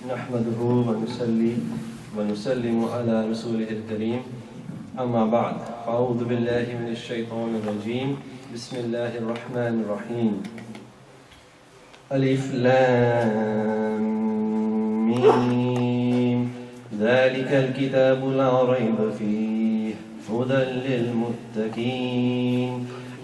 نحمده ونصلي ونسلم على رسوله الكريم أما بعد فأعوذ بالله من الشيطان الرجيم بسم الله الرحمن الرحيم ألف لام ميم ذلك الكتاب لا ريب فيه هدى للمتقين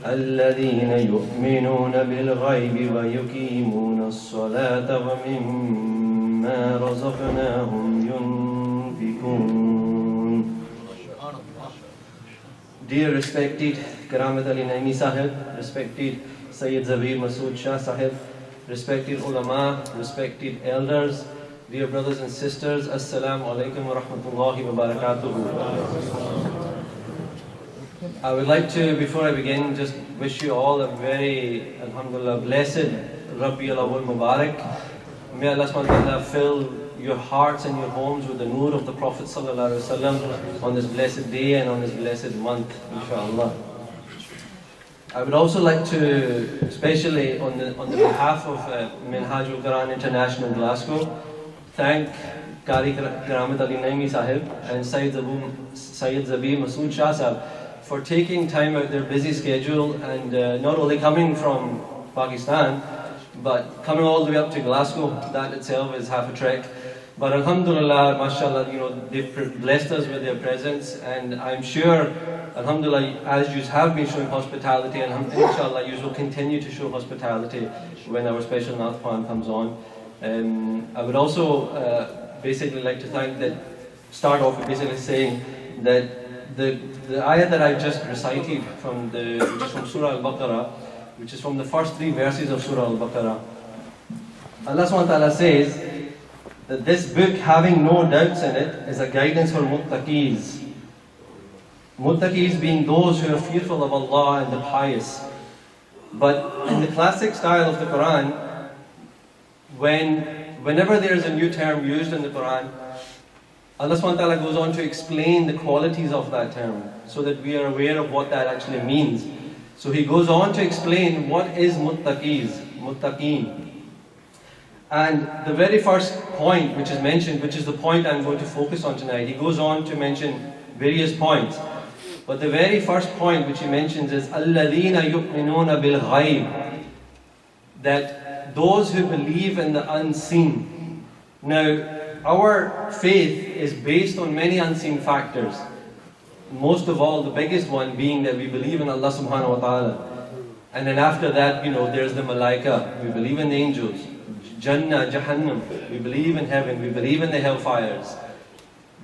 الذين يؤمنون بالغيب ويقيمون الصلاة ومما رزقناهم ينفقون. Dear respected Karamat Ali Naimi Sahib, respected Sayyid Zabir Masood Shah Sahib, respected ulama, respected elders, dear brothers and sisters, Assalamu alaikum wa rahmatullahi wa barakatuhu. I would like to, before I begin, just wish you all a very, alhamdulillah, blessed Rabbi al-Awwal Mubarak. May Allah subhanahu wa ta'ala fill your hearts and your homes with the noor of the Prophet sallallahu alaihi wasallam on this blessed day and on this blessed month, inshallah. I would also like to, especially on the behalf of Minhajul Quran International Glasgow, thank Qari Karamat Ali Naimi Sahib and Sayyid Zabir Masood Shah Sahib for taking time out their busy schedule and not only coming from Pakistan, but coming all the way up to Glasgow. That itself is half a trek. But alhamdulillah, mashallah, they've blessed us with their presence, and I'm sure, alhamdulillah, as you have been showing hospitality, and inshallah, you will continue to show hospitality when our special Nathpan comes on. I would also basically like to start off with basically saying that the ayah that I just recited which is from Surah Al-Baqarah, which is from the first 3 verses of Surah Al-Baqarah, Allah subhanahu wa ta'ala says that this book, having no doubts in it, is a guidance for muttaqees. Muttaqees being those who are fearful of Allah and the pious. But in the classic style of the Quran, whenever there is a new term used in the Quran, Allah subhanahu wa ta'ala goes on to explain the qualities of that term so that we are aware of what that actually means. So he goes on to explain what is muttaqeen. And the very first point which is mentioned, which is the point I'm going to focus on tonight, he goes on to mention various points. But the very first point which he mentions is الَّذِينَ يُؤْمِنُونَ بِالْغَيْبِ, that those who believe in the unseen. Now, our faith is based on many unseen factors. Most of all, the biggest one being that we believe in Allah subhanahu wa ta'ala. And then after that, there's the malaika. We believe in the angels. Jannah, Jahannam. We believe in heaven. We believe in the hellfires.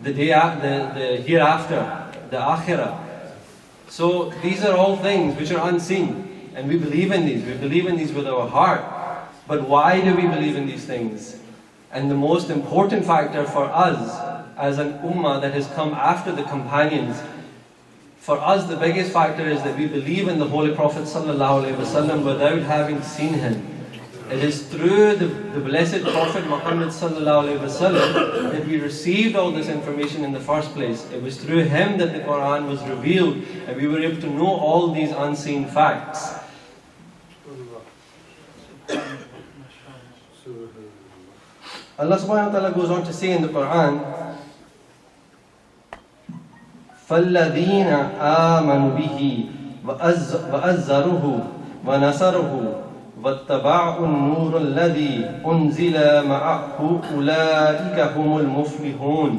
The hereafter, the akhirah. So these are all things which are unseen. And we believe in these. We believe in these with our heart. But why do we believe in these things? And the most important factor for us as an ummah that has come after the companions, for us the biggest factor is that we believe in the Holy Prophet sallallahu alaihi wasallam without having seen him. It is through the blessed Prophet Muhammad sallallahu alaihi wasallam that we received all this information in the first place. It was through him that the Quran was revealed and we were able to know all these unseen facts. Allah subhanahu wa ta'ala goes on to say in the Quran, فَالَّذِينَ آمَنُوا بِهِ وَأَزَّرُوهُ وَنَصَرُوهُ وَاتَّبَعُوا النُّورَ الَّذِي أُنزِلَ مَعَهُ أُولَٰئِكَ هُمُ الْمُفْلِحُونَ.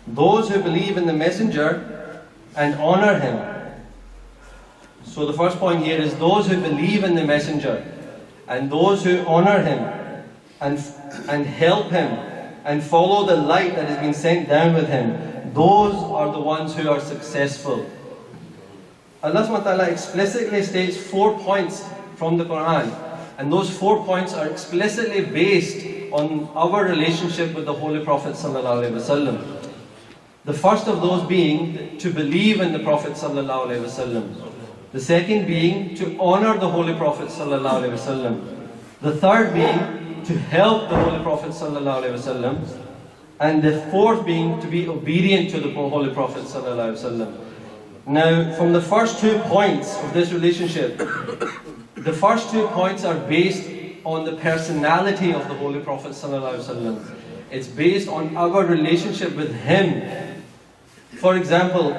Those who believe in the messenger and honor him. So the first point here is those who believe in the messenger and those who honor him and help him and follow the light that has been sent down with him, those are the ones who are successful. Allah subhanahu wa ta'ala explicitly states 4 points from the Quran, and those 4 points are explicitly based on our relationship with the Holy Prophet sallallahu alaihi wasallam. The first of those being to believe in the Prophet sallallahu alaihi wasallam. The second being to honor the Holy Prophet sallallahu alaihi wasallam. The third being to help the Holy Prophet sallallahu alaihi wasallam, and the fourth being to be obedient to the Holy Prophet sallallahu alaihi wasallam. Now, from the first 2 points of this relationship, the first 2 points are based on the personality of the Holy Prophet ﷺ. It's based on our relationship with him. For example,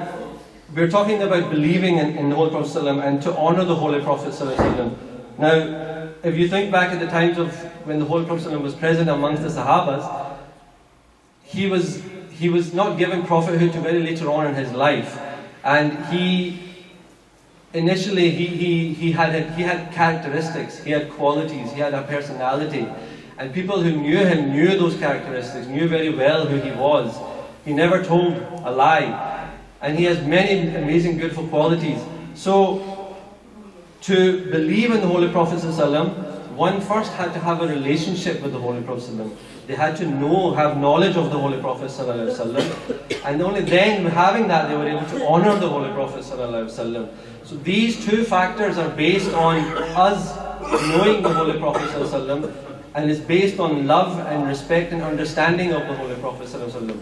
we're talking about believing in the Holy Prophet ﷺ and to honor the Holy Prophet ﷺ. Now, if you think back at the times of when the Holy Prophet ﷺ was present amongst the Sahabas, he was not given prophethood till very later on in his life. And initially he had characteristics, he had qualities, he had a personality. And people who knew him knew those characteristics, knew very well who he was. He never told a lie. And he has many amazing, beautiful qualities. So, to believe in the Holy Prophet ﷺ, one first had to have a relationship with the Holy Prophet ﷺ. They had to have knowledge of the Holy Prophet ﷺ. And only then, having that, they were able to honor the Holy Prophet ﷺ. So these two factors are based on us knowing the Holy Prophet ﷺ, and is based on love and respect and understanding of the Holy Prophet ﷺ.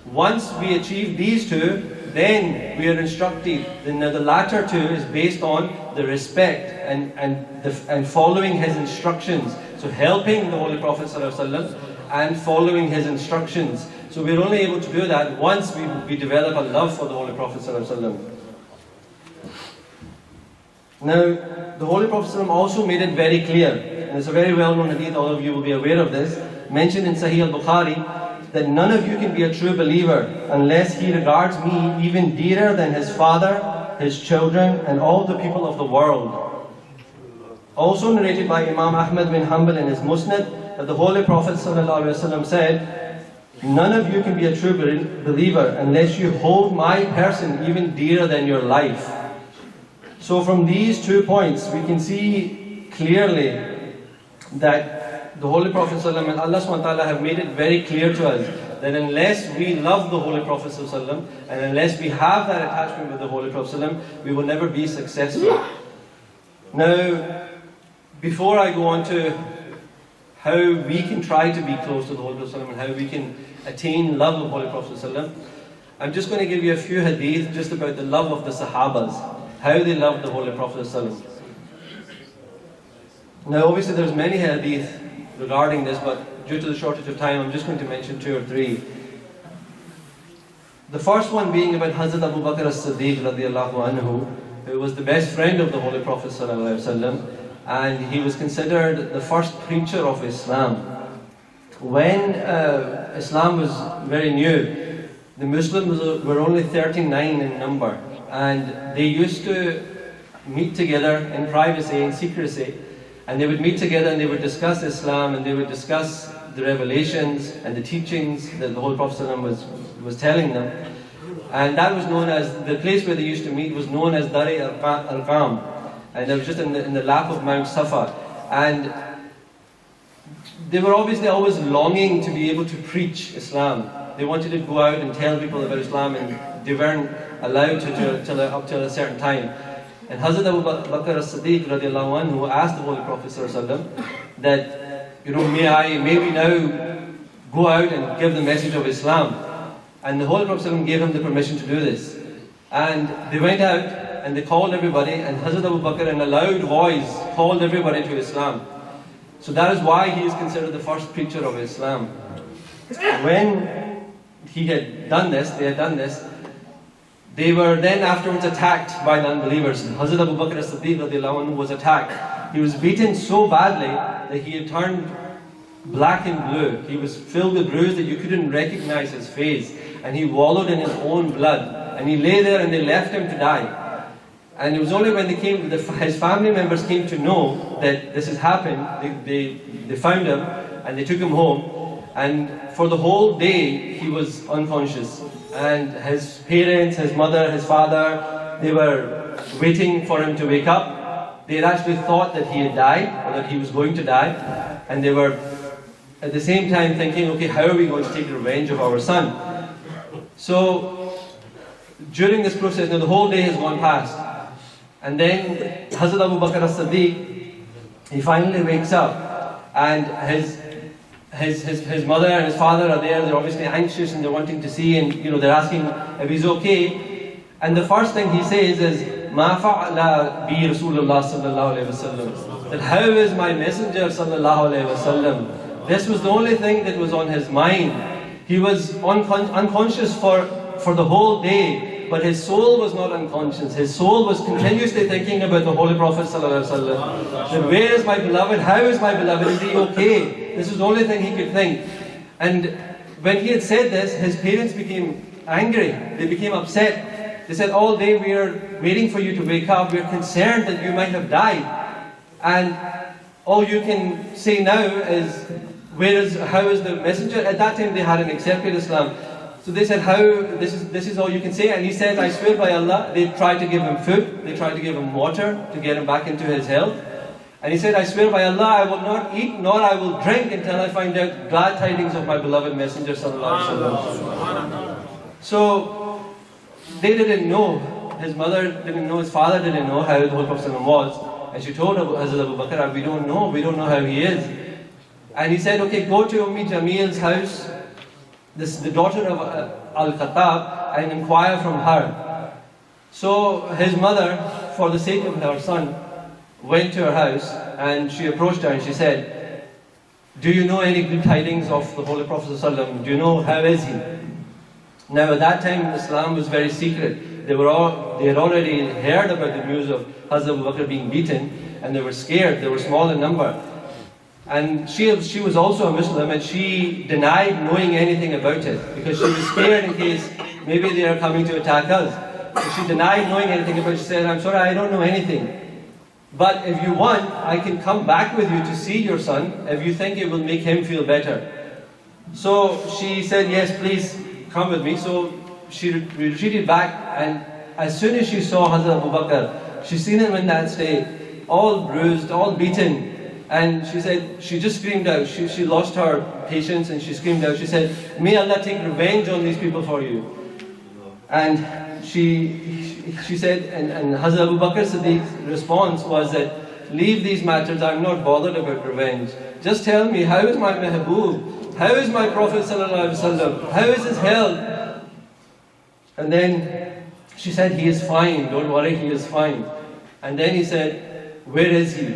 Once we achieve these two, then we are instructed. Then the latter two is based on the respect and following his instructions. So helping the Holy Prophet ﷺ and following his instructions. So we're only able to do that once we develop a love for the Holy Prophet ﷺ. Now, the Holy Prophet ﷺ also made it very clear, and it's a very well-known hadith, all of you will be aware of this, mentioned in Sahih al-Bukhari, that none of you can be a true believer unless he regards me even dearer than his father, his children, and all the people of the world. Also narrated by Imam Ahmad bin Hanbal in his Musnad, that the Holy Prophet ﷺ said, none of you can be a true believer unless you hold my person even dearer than your life. So from these 2 points, we can see clearly that the Holy Prophet ﷺ and Allah SWT have made it very clear to us that unless we love the Holy Prophet ﷺ and unless we have that attachment with the Holy Prophet ﷺ, we will never be successful. Now, before I go on to how we can try to be close to the Holy Prophet ﷺ and how we can attain love of the Holy Prophet ﷺ, I'm just going to give you a few hadith just about the love of the Sahabas, how they loved the Holy Prophet ﷺ. Now obviously there's many hadith regarding this, but due to the shortage of time, I'm just going to mention 2 or 3. The first one being about Hazrat Abu Bakr as-Siddiq radiallahu anhu, who was the best friend of the Holy Prophet sallallahu alaihi wasallam, and he was considered the first preacher of Islam. When Islam was very new, the Muslims were only 39 in number, and they used to meet together in privacy, in secrecy, and they would meet together and they would discuss Islam and they would discuss the revelations and the teachings that the Holy Prophet ﷺ was telling them. And that was known as, the place where they used to meet was known as Dari al-Qam. And it was just in the lap of Mount Safa. And they were obviously always longing to be able to preach Islam. They wanted to go out and tell people about Islam, and they weren't allowed to up till a certain time. And Hazrat Abu Bakr as-Siddiq radiallahu anhu asked the Holy Prophet ﷺ that, may we now go out and give the message of Islam. And the Holy Prophet ﷺ gave him the permission to do this. And they went out and they called everybody, and Hazrat Abu Bakr in a loud voice called everybody to Islam. So that is why he is considered the first preacher of Islam. When he had done this, they were then afterwards attacked by the unbelievers. Hazrat Abu Bakr as-Siddiq radiallahu anhu was attacked. He was beaten so badly that he had turned black and blue. He was filled with bruises that you couldn't recognize his face. And he wallowed in his own blood. And he lay there and they left him to die. And it was only when his family members came to know that this has happened, they found him and they took him home. And for the whole day he was unconscious. And his parents, his mother, his father, they were waiting for him to wake up. They had actually thought that he had died, or that he was going to die. And they were at the same time thinking, okay, how are we going to take revenge of our son? So, during this process, now the whole day has gone past. And then Hazrat Abu Bakr as-Siddiq, he finally wakes up, and his mother and his father are there. They're obviously anxious and they're wanting to see, and they're asking if he's okay. And the first thing he says is, "Ma fa'ala bi Rasulullah sallallahu alaihi wasallam." that how is my messenger sallallahu alaihi wasallam. This was the only thing that was on his mind. He was unconscious for the whole day, but his soul was not unconscious. His soul was continuously thinking about the Holy Prophet sallallahu alaihi wasallam. That where is my beloved? How is my beloved? Is he okay? This was the only thing he could think. And when he had said this, his parents became angry. They became upset. They said, all day we are waiting for you to wake up. We are concerned that you might have died. And all you can say now is, how is the messenger? At that time they hadn't accepted Islam. So they said, this is all you can say. And he said, I swear by Allah, they tried to give him food. They tried to give him water to get him back into his health. And he said, I swear by Allah, I will not eat nor I will drink until I find out glad tidings of my beloved messenger sallallahu alaihi wasallam. So they didn't know, his mother didn't know, his father didn't know how the Holy Prophet was. And she told Hazrat Abu Bakr, we don't know how he is. And he said, okay, go to Ummi Jamil's house, the daughter of Al-Khattab, and inquire from her. So his mother, for the sake of her son, went to her house and she approached her and she said, do you know any good tidings of the Holy Prophet ﷺ? Do you know how is he? Now at that time Islam was very secret. They had already heard about the news of Hazrat Abu Bakr being beaten, and they were scared. They were small in number. And she was also a Muslim, and she denied knowing anything about it because she was scared in case maybe they are coming to attack us. So she denied knowing anything about it. She said, I'm sorry, I don't know anything. But if you want, I can come back with you to see your son if you think it will make him feel better. So she said, yes, please come with me. So she retreated back, and as soon as she saw Hazrat Abu Bakr, she seen him in that state, all bruised, all beaten. And she said, she just screamed out. She lost her patience and she screamed out. She said, may Allah take revenge on these people for you. And she said, and Hazrat Abu Bakr Siddiq's response was that, leave these matters, I'm not bothered about revenge. Just tell me, how is my Mehboob? How is my Prophet sallallahu alaihi wasallam? How is his health? And then she said, he is fine, don't worry, he is fine. And then he said, where is he?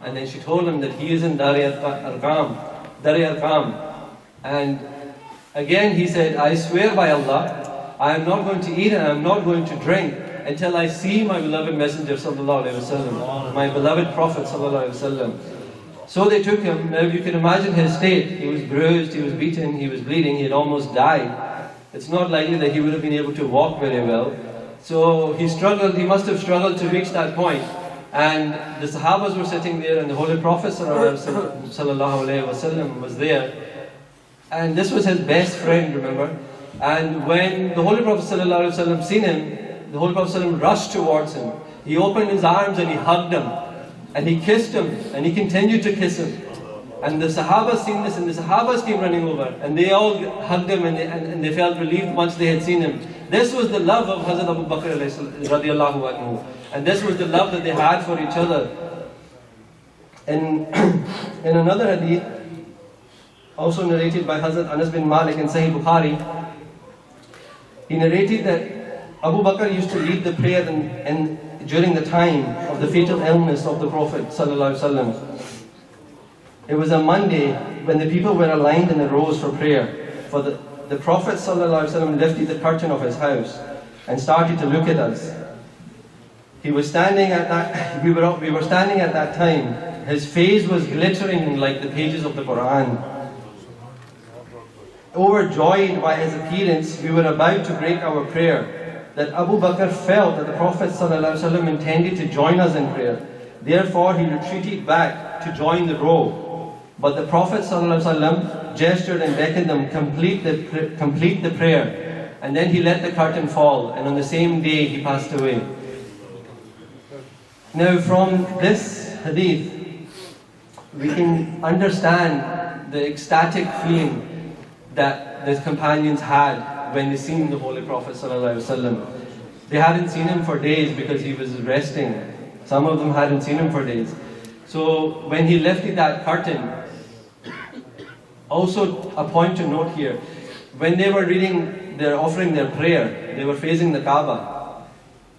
And then she told him that he is in Dar Arqam. And again he said, I swear by Allah, I am not going to eat and I am not going to drink until I see my beloved Messenger sallallahu alaihi wasallam, my beloved Prophet sallallahu alaihi wasallam. So they took him. Now you can imagine his state. He was bruised, he was beaten, he was bleeding, he had almost died. It's not likely that he would have been able to walk very well. So he must have struggled to reach that point. And the Sahabas were sitting there, and the Holy Prophet sallallahu alaihi wasallam was there. And this was his best friend, remember? And when the Holy Prophet sallallahu alaihi wasallam seen him, the Holy Prophet sallallahu alaihi wasallam rushed towards him. He opened his arms and he hugged him. And he kissed him, and he continued to kiss him. And the Sahabas seen this, and the Sahabas came running over, and they all hugged him, and they felt relieved once they had seen him. This was the love of Hazrat Abu Bakr radiallahu anhu. And this was the love that they had for each other. And in another hadith, also narrated by Hazrat Anas bin Malik in Sahih Bukhari, he narrated that Abu Bakr used to lead the prayer during the time of the fatal illness of the Prophet ﷺ. It was a Monday when the people were aligned in the rows for prayer. For the Prophet ﷺ lifted the curtain of his house and started to look at us. He was standing at that. We were standing at that time. His face was glittering like the pages of the Quran. Overjoyed by his appearance, we were about to break our prayer, that Abu Bakr felt that the Prophet ﷺ intended to join us in prayer. Therefore, he retreated back to join the row. But the Prophet ﷺ gestured and beckoned them complete the prayer. And then he let the curtain fall, and on the same day he passed away. Now, from this hadith, we can understand the ecstatic feeling that the companions had when they seen the Holy Prophet ﷺ. They hadn't seen him for days because he was resting. Some of them hadn't seen him for days. So when he lifted that curtain, also a point to note here, when they were offering their prayer, they were facing the Kaaba.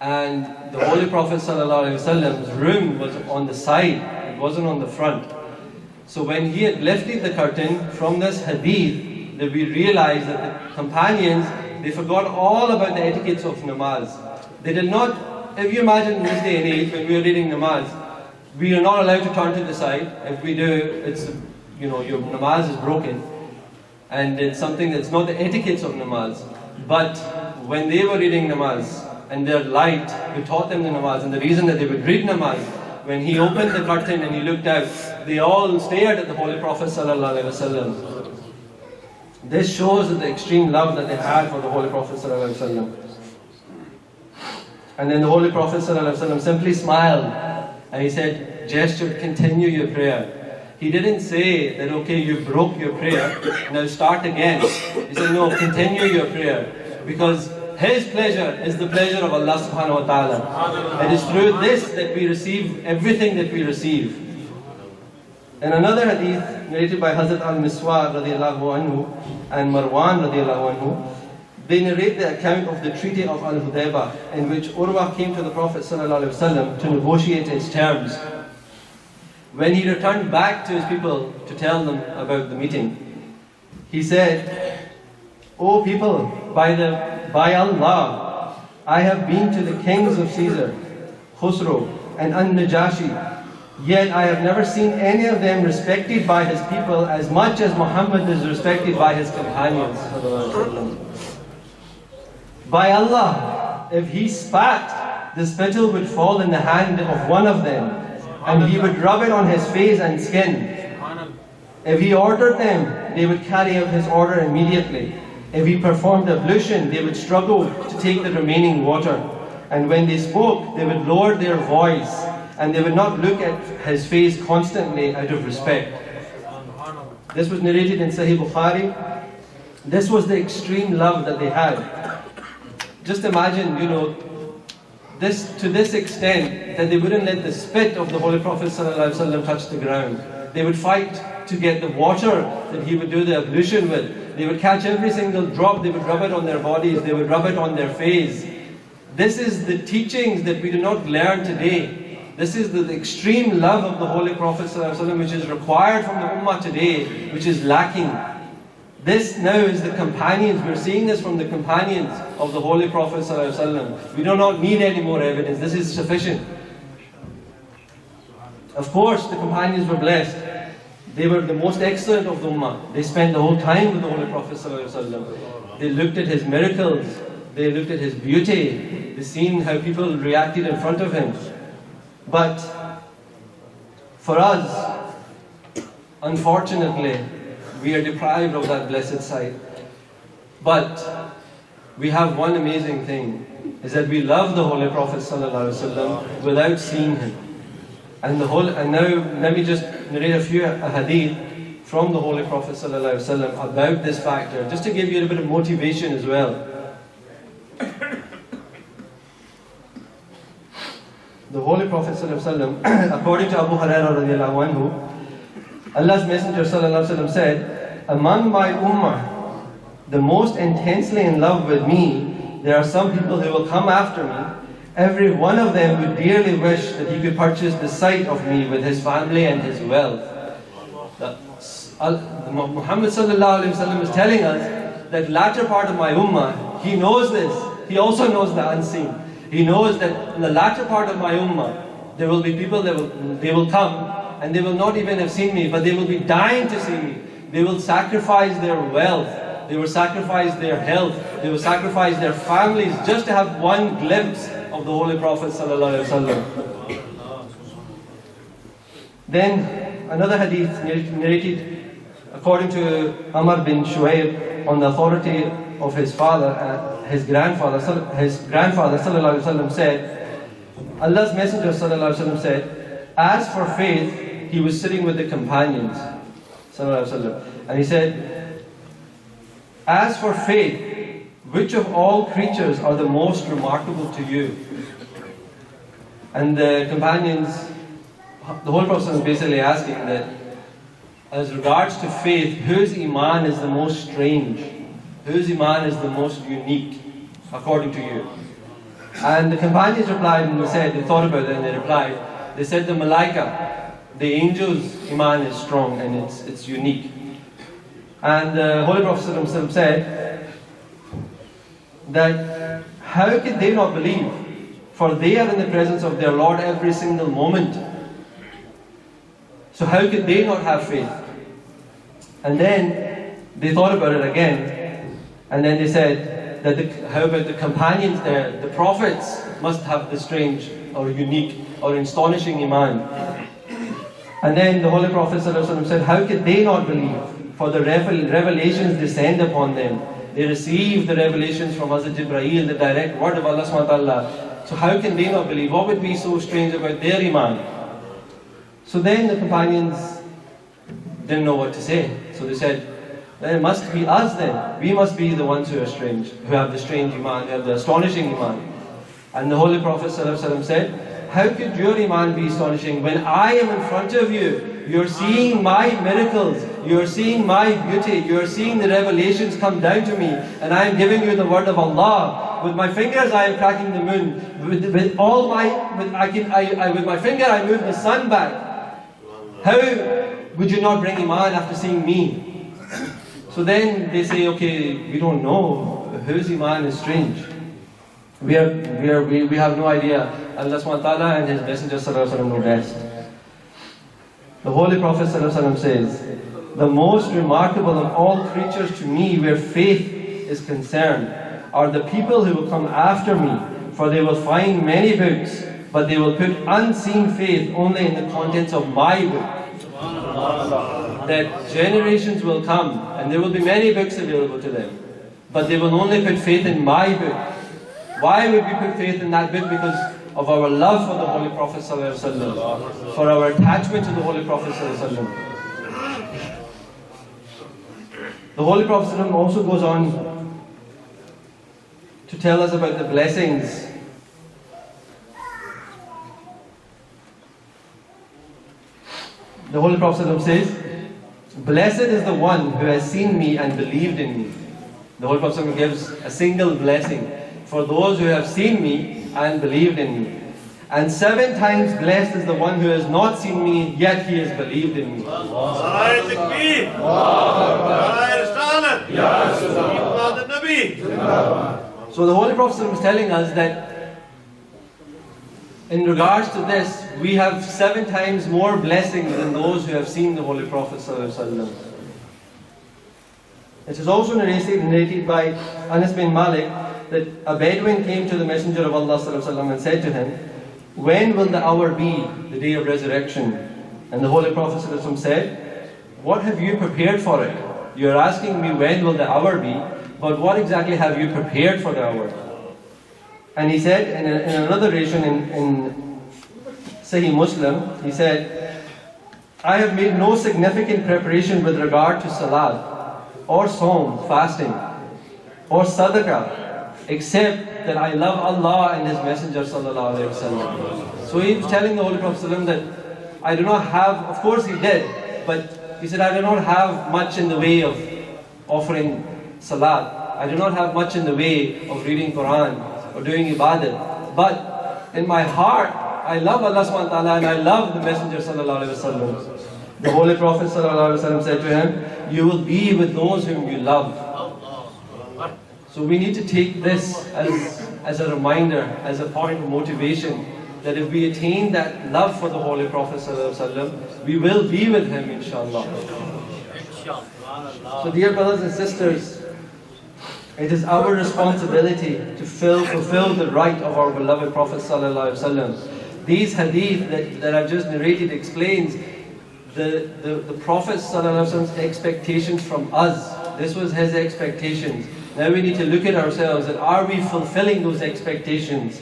And the Holy Prophet ﷺ's room was on the side. wasn't on the front. So when he had lifted the curtain from this hadith, that we realized that the companions, they forgot all about the etiquettes of namaz. They did not, if you imagine in this day and age when we are reading namaz, we are not allowed to turn to the side. If we do, it's, your namaz is broken. And it's something that's not the etiquettes of namaz. But when they were reading namaz, and their light, who taught them the namaz, and the reason that they would read namaz, when he opened the curtain and he looked out, they all stared at the Holy Prophet ﷺ. This shows the extreme love that they had for the Holy Prophet ﷺ. And then the Holy Prophet ﷺ simply smiled and he said, just continue your prayer. He didn't say that, okay, you broke your prayer, now start again. He said, no, continue your prayer. Because His pleasure is the pleasure of Allah subhanahu wa ta'ala. It is through this that we receive everything that we receive. In another hadith narrated by Hazrat al-Miswar radiallahu anhu and Marwan radiallahu anhu, they narrate the account of the Treaty of Al-Hudaybah, in which Urwa came to the Prophet sallallahu alaihi wasallam to negotiate its terms. When he returned back to his people to tell them about the meeting, he said, O people, by Allah, I have been to the kings of Caesar, Khusro and An-Najashi, yet I have never seen any of them respected by his people as much as Muhammad is respected by his companions. By Allah, if he spat, the spittle would fall in the hand of one of them, and he would rub it on his face and skin. If he ordered them, they would carry out his order immediately. If he performed ablution, they would struggle to take the remaining water. And when they spoke, they would lower their voice, and they would not look at his face constantly out of respect. This was narrated in Sahih Bukhari. This was the extreme love that they had. Just imagine, to this extent that they wouldn't let the spit of the Holy Prophet ﷺ touch the ground. They would fight to get the water that he would do the ablution with. They would catch every single drop, they would rub it on their bodies, they would rub it on their face. This is the teachings that we do not learn today. This is the extreme love of the Holy Prophet ﷺ which is required from the Ummah today, which is lacking. This now is the companions. We're seeing this from the companions of the Holy Prophet ﷺ. We do not need any more evidence. This is sufficient. Of course, the companions were blessed. They were the most excellent of the Ummah. They spent the whole time with the Holy Prophet ﷺ. They looked at his miracles. They looked at his beauty. They seen how people reacted in front of him. But for us, unfortunately, we are deprived of that blessed sight. But we have one amazing thing, is that we love the Holy Prophet ﷺ without seeing him. And now let me just narrate a few hadith from the Holy Prophet ﷺ about this factor, just to give you a bit of motivation as well. The Holy Prophet ﷺ, according to Abu Hurairah radiallahu anhu, Allah's Messenger ﷺ said, among my ummah, the most intensely in love with me, there are some people who will come after me. Every one of them would dearly wish that he could purchase the sight of me with his family and his wealth. Muhammad ﷺ is telling us that latter part of my ummah, he knows this. He also knows the unseen. He knows that in the latter part of my ummah, there will be people that they will come and they will not even have seen me, but they will be dying to see me. They will sacrifice their wealth. They will sacrifice their health. They will sacrifice their families just to have one glimpse of the Holy Prophet ﷺ. Then another hadith narrated according to Amr bin Shuaib on the authority of his father, his grandfather ﷺ said, Allah's Messenger ﷺ said, as for faith, he was sitting with the companions ﷺ, and he said, as for faith, which of all creatures are the most remarkable to you? And the companions, the Holy Prophet is basically asking that, as regards to faith, whose iman is the most strange? Whose iman is the most unique, according to you? And the companions replied and they said, they thought about it and they replied, they said the malaika. The angels' iman is strong and it's unique. And the Holy Prophet himself said that how could they not believe? For they are in the presence of their Lord every single moment. So how could they not have faith? And then they thought about it again. And then they said that how about the companions there? The prophets must have the strange or unique or astonishing iman. And then the Holy Prophet ﷺ said, how could they not believe? For the revelations descend upon them. They receive the revelations from Hazrat Jibreel, the direct word of Allah subhanahu wa ta'ala. So how can they not believe? What would be so strange about their iman? So then the companions didn't know what to say. So they said, then it must be us then. We must be the ones who are strange, who have the strange iman, who have the astonishing iman. And the Holy Prophet ﷺ said, how could your iman be astonishing when I am in front of you? You're seeing my miracles, you're seeing my beauty, you're seeing the revelations come down to me, and I am giving you the word of Allah. With my fingers I am cracking the moon. With my finger I move the sun back. How would you not bring iman after seeing me? So then they say, okay, we don't know whose iman is strange. We have no idea. Allah subhanahu wa ta'ala and His Messenger sallallahu alaihi wasallam know best. The Holy Prophet sallallahu alaihi wasallam says, the most remarkable of all creatures to me where faith is concerned are the people who will come after me, for they will find many books, but they will put unseen faith only in the contents of my book. That generations will come and there will be many books available to them, but they will only put faith in my book. Why would we put faith in that book? Because of our love for the Holy Prophet ﷺ, for our attachment to the Holy Prophet ﷺ. The Holy Prophet ﷺ also goes on to tell us about the blessings. The Holy Prophet ﷺ says, blessed is the one who has seen me and believed in me. The Holy Prophet ﷺ gives a single blessing for those who have seen me and believed in me. And 7 times blessed is the one who has not seen me, yet he has believed in me. So the Holy Prophet is telling us that in regards to this, we have 7 times more blessings than those who have seen the Holy Prophet. It is also narrated by Anas bin Malik that a Bedouin came to the Messenger of Allah and said to him, when will the hour be, the day of resurrection? And the Holy Prophet said, what have you prepared for it? You are asking me when will the hour be, but what exactly have you prepared for the hour? And he said, in another narration in Sahih Muslim, he said, I have made no significant preparation with regard to salat, or sawm, fasting, or sadaqah, except that I love Allah and His Messenger sallallahu alaihi wasallam. So he was telling the Holy Prophet that I do not have, of course he did, but he said I do not have much in the way of offering salat. I do not have much in the way of reading Quran or doing ibadat. But in my heart, I love Allah subhanahu wa ta'ala and I love the Messenger sallallahu alaihi wasallam. The Holy Prophet sallallahu alaihi wasallam said to him, you will be with those whom you love. So we need to take this as a reminder, as a point of motivation, that if we attain that love for the Holy Prophet ﷺ, we will be with him, inshallah. So dear brothers and sisters, it is our responsibility to fulfill the right of our beloved Prophet ﷺ. These hadith that I've just narrated explains the Prophet ﷺ's expectations from us. This was his expectations. Now we need to look at ourselves and are we fulfilling those expectations?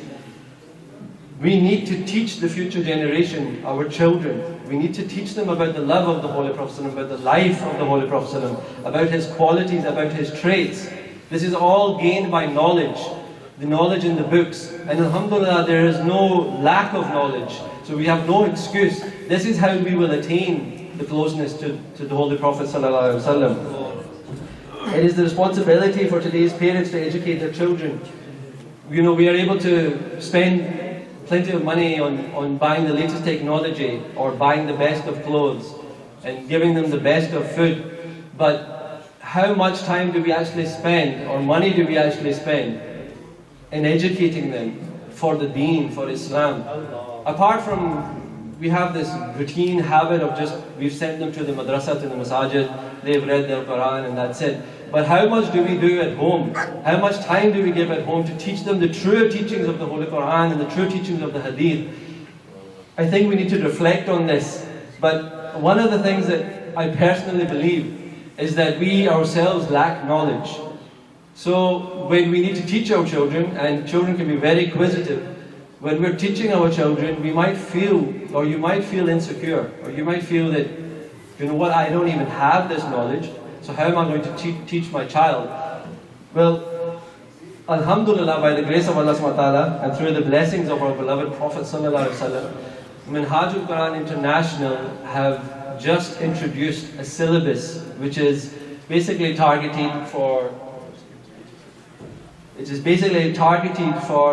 We need to teach the future generation, our children. We need to teach them about the love of the Holy Prophet, about the life of the Holy Prophet, about his qualities, about his traits. This is all gained by knowledge, the knowledge in the books. And alhamdulillah, there is no lack of knowledge. So we have no excuse. This is how we will attain the closeness to the Holy Prophet sallallahu alaihi wasallam. It is the responsibility for today's parents to educate their children. We are able to spend plenty of money on buying the latest technology or buying the best of clothes and giving them the best of food. But how much time do we actually spend, or money do we actually spend, in educating them for the deen, for Islam? Apart from, we have this routine habit of just, we've sent them to the madrasa, to the masajid, they've read their Quran and that's it. But how much do we do at home? How much time do we give at home to teach them the true teachings of the Holy Quran and the true teachings of the Hadith? I think we need to reflect on this. But one of the things that I personally believe is that we ourselves lack knowledge. So when we need to teach our children, and children can be very inquisitive, when we're teaching our children, we might feel, or you might feel insecure, or you might feel that, you know what, I don't even have this knowledge, so how am I going to teach my child? Well, Alhamdulillah, by the grace of Allah subhanahu wa ta'ala, and through the blessings of our beloved Prophet sallallahu alaihi wasallam, Minhajul Quran International have just introduced a syllabus which is basically targeted for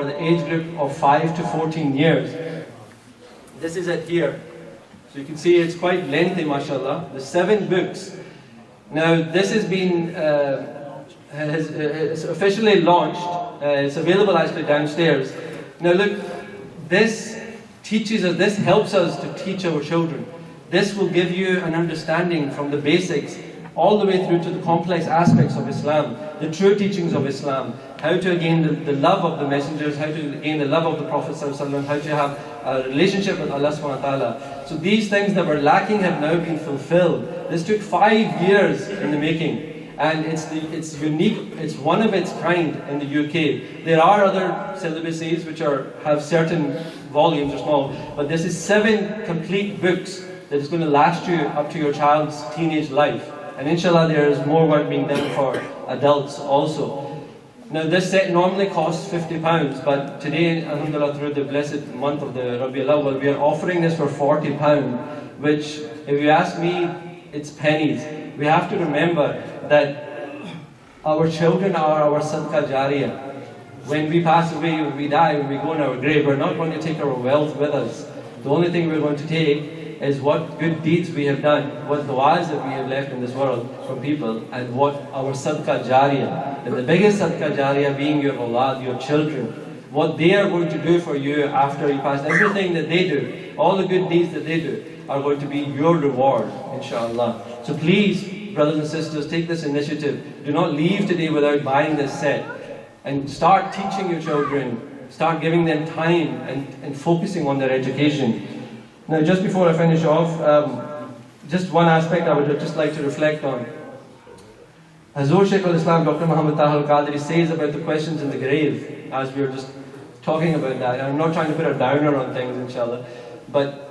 the age group of 5 to 14 years. This is it here. So you can see it's quite lengthy, mashallah. There's 7 books. Now this has been it's officially launched. It's available actually downstairs. Now look, this teaches us, this helps us to teach our children. This will give you an understanding from the basics all the way through to the complex aspects of Islam, the true teachings of Islam, how to gain the love of the messengers, how to gain the love of the Prophet ﷺ, how to have a relationship with Allah subhanahu wa ta'ala. So these things that were lacking have now been fulfilled. This took 5 years in the making, and it's unique, it's one of its kind in the UK. There are other syllabuses which have certain volumes or small, but this is 7 complete books that is going to last you up to your child's teenage life. And inshallah there is more work being done for adults also. Now this set normally costs £50, but today, alhamdulillah, through the blessed month of the Rabiul Awwal, we are offering this for £40, which, if you ask me, it's pennies. We have to remember that our children are our sadaqah jariyah. When we pass away, when we die, when we go in our grave, we're not going to take our wealth with us. The only thing we're going to take is what good deeds we have done, what du'as that we have left in this world from people, and what our sadaqah jariyah. And the biggest sadaqah jariyah being your awlad, your children. What they are going to do for you after you pass, everything that they do, all the good deeds that they do, are going to be your reward, inshallah. So please, brothers and sisters, take this initiative. Do not leave today without buying this set. And start teaching your children, start giving them time and focusing on their education. Now, just before I finish off, just one aspect I would just like to reflect on. Hazur Shaykh al-Islam, Dr. Muhammad Taha al-Qadri says about the questions in the grave, as we were just talking about that. I'm not trying to put a downer on things, inshallah, but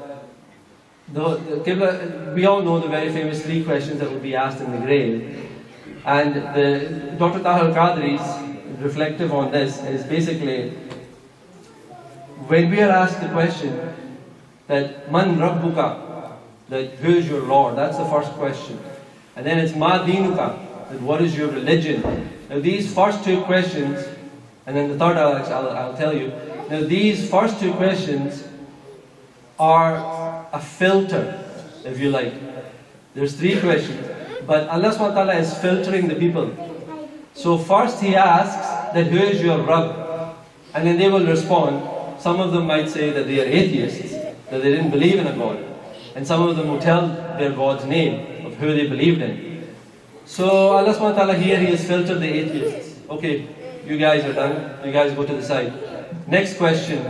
the Qibla, we all know the very famous 3 questions that will be asked in the grave. And Dr. Taha al-Qadri's reflective on this is basically, when we are asked the question, that man rabbuka, that who is your Lord, that's the first question. And then it's ma dinuka, that what is your religion. Now these first 2 questions, and then the third I'll tell you. Now these first 2 questions are a filter, if you like. There's 3 questions, but Allah subhanahu wa ta'ala is filtering the people. So first He asks that who is your Rabb, and then they will respond. Some of them might say that they are atheists, that they didn't believe in a God. And some of them will tell their God's name of who they believed in. So Allah subhanahu wa ta'ala here, He has filtered the atheists. Okay, you guys are done. You guys go to the side. Next question.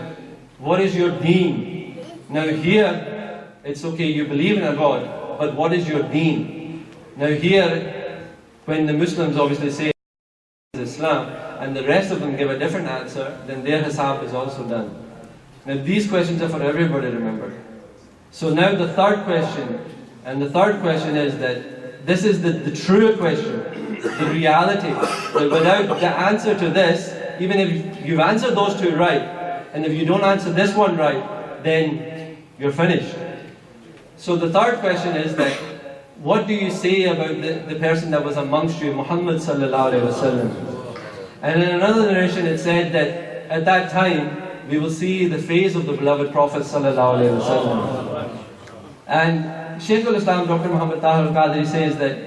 What is your deen? Now here, it's okay, you believe in a God, but what is your deen? Now here, when the Muslims obviously say Islam, and the rest of them give a different answer, then their hisab is also done. Now these questions are for everybody, remember. So now the third question, and the third question is that this is the true question, the reality, that without the answer to this, even if you've answered those 2 right, and if you don't answer this one right, then you're finished. So the third question is that, what do you say about the person that was amongst you, Muhammad sallallahu alaihi wasallam? And in another narration it said that at that time, we will see the face of the beloved Prophet sallallahu alaihi wasallam. And Shaykh al-Islam Dr. Muhammad Tahir al-Qadri says that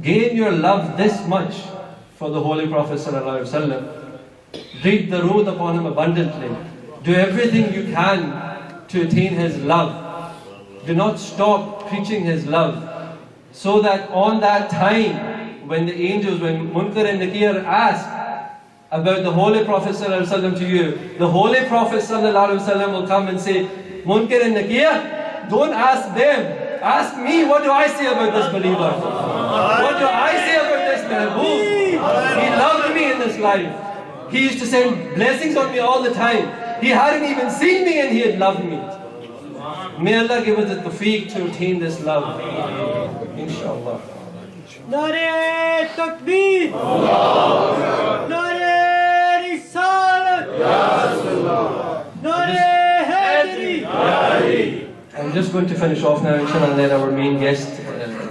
gain your love this much for the Holy Prophet sallallahu alaihi wasallam. Read the road upon him abundantly. Do everything you can to attain his love. Do not stop preaching his love, so that on that time when the angels, when Munkar and Nakir ask about the Holy Prophet ﷺ to you, the Holy Prophet ﷺ will come and say, Munkar and Nakir, don't ask them, ask me, what do I say about this believer? What do I say about this Mehboob? He loved me in this life. He used to send blessings on me all the time. He hadn't even seen me and he had loved me. May Allah give us the tawfiq to attain this love. Inshallah. Nare Takbir! Nare Risalat! Nare Hadri! I'm just going to finish off now, inshallah, and let our main guest,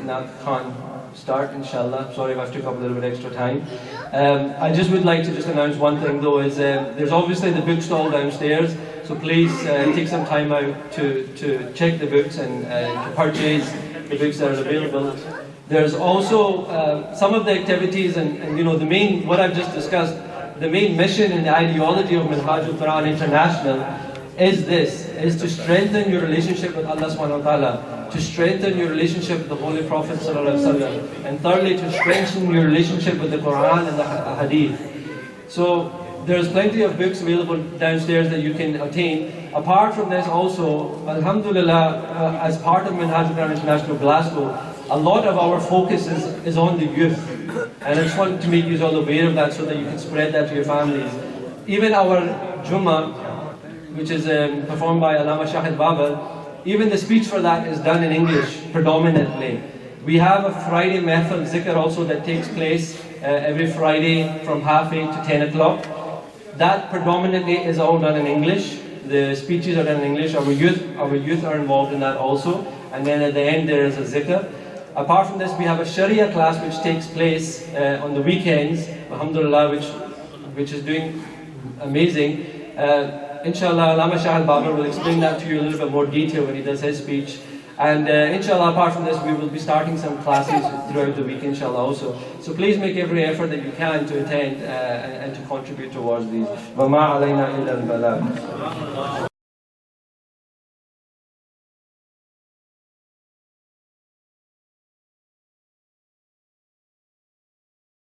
Nath Khan, start, inshallah. Sorry if I've took up a little bit extra time. I just would like to just announce one thing though, is there's obviously the bookstall downstairs, so please take some time out to check the books and to purchase the books that are available. There's also some of the activities and you know the main, what I've just discussed, the main mission and the ideology of Minhaj al-Quran International is this, is to strengthen your relationship with Allah subhanahu wa ta'ala, to strengthen your relationship with the Holy Prophet sallallahu alaihi wasallam, and thirdly to strengthen your relationship with the Quran and the Hadith. So there's plenty of books available downstairs that you can obtain. Apart from this also, alhamdulillah, as part of Minhaj al-Quran International Glasgow, a lot of our focus is on the youth. And I just want to make you all aware of that so that you can spread that to your families. Even our Jummah, which is performed by Allama Shahid Babar, even the speech for that is done in English predominantly. We have a Friday Mehfil Zikr also that takes place every Friday from 8:30 to 10 o'clock. That predominantly is all done in English. The speeches are done in English. Our youth are involved in that also. And then at the end there is a Zikr. Apart from this, we have a Sharia class which takes place on the weekends, alhamdulillah, which is doing amazing. Inshallah, Allama Shahid Babar will explain that to you in a little bit more detail when he does his speech. And inshallah, apart from this, we will be starting some classes throughout the week, inshallah, also. So please make every effort that you can to attend and to contribute towards these. وَمَا عَلَيْنَا إِلَّا الْبَلَاغُ.